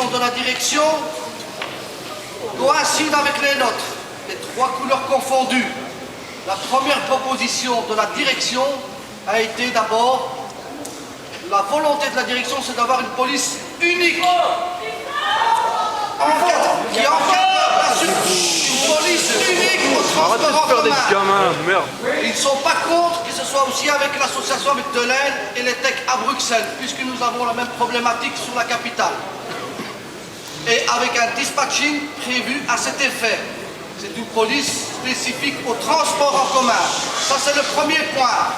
propositions de la direction coïncident avec les nôtres, les trois couleurs confondues. La première proposition de la direction a été d'abord, la volonté de la direction, c'est d'avoir une police unique, qui encadre une police unique au transport en commun. Ils ne sont pas contre que ce soit aussi avec l'association avec de l'Aisne et les TEC à Bruxelles, puisque nous avons la même problématique sur la capitale. Et avec un dispatching prévu à cet effet. C'est une police spécifique au transport en commun. Ça, c'est le premier point.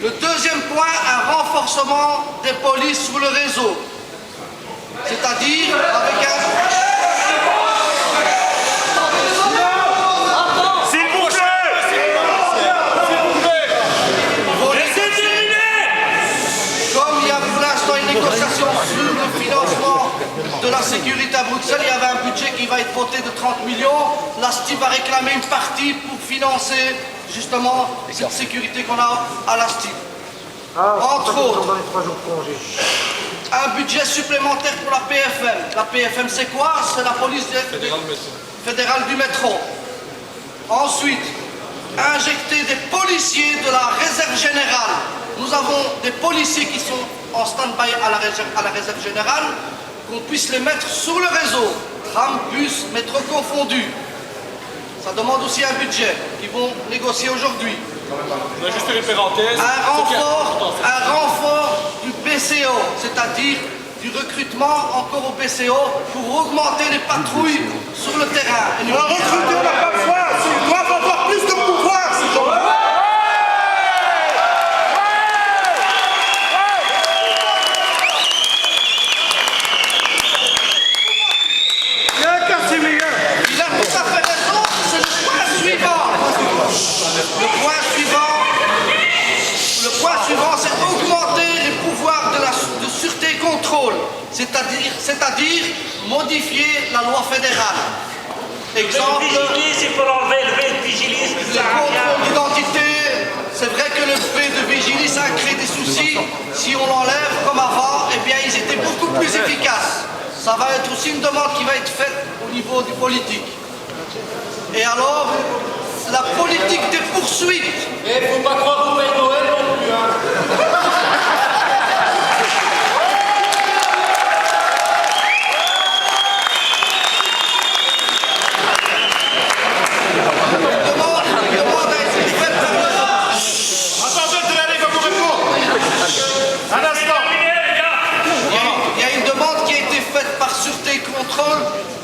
Le deuxième point, un renforcement des polices sur le réseau. C'est-à-dire avec un... S'il vous plaît. Comme il y a pour l'instant une négociation sur le financement de la sécurité à Bruxelles, il y avait un budget qui va être voté de 30 millions. La STI va réclamer une partie pour financer justement cette sécurité qu'on a à la STI. Entre autres, un budget supplémentaire pour la PFM. La PFM, c'est quoi? C'est la police fédérale du métro. Ensuite, injecter des policiers de la réserve générale. Nous avons des policiers qui sont en stand-by à la réserve générale, qu'on puisse les mettre sur le réseau. Tram, bus, métro confondus. Ça demande aussi un budget qu'ils vont négocier aujourd'hui. On a juste une parenthèse. Un renfort du BCO, c'est-à-dire du recrutement encore au BCO pour augmenter les patrouilles sur le terrain. On va recruter, on n'a pas le choix. Ils doivent avoir plus de pouvoir, ces gens-là. Il a tout à fait raison, c'est le point suivant. Le point suivant, c'est augmenter les pouvoirs de sûreté et contrôle, c'est-à-dire modifier la loi fédérale. Exemple, il faut enlever le V de vigilis, le contrôle d'identité. C'est vrai que le V de vigilis a créé des soucis. Si on l'enlève comme avant, eh bien, ils étaient beaucoup plus efficaces. Ça va être aussi une demande qui va être faite au niveau du politique. Et alors, la politique des poursuites. Et il ne faut pas croire au Père Noël non plus, hein.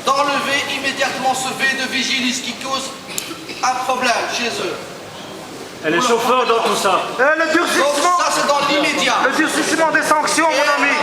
D'enlever immédiatement ce V de vigilis qui cause un problème chez eux. Et les chauffeurs dans tout ça. Le durcissement. Donc ça c'est dans l'immédiat. Le durcissement des sanctions, mon ami.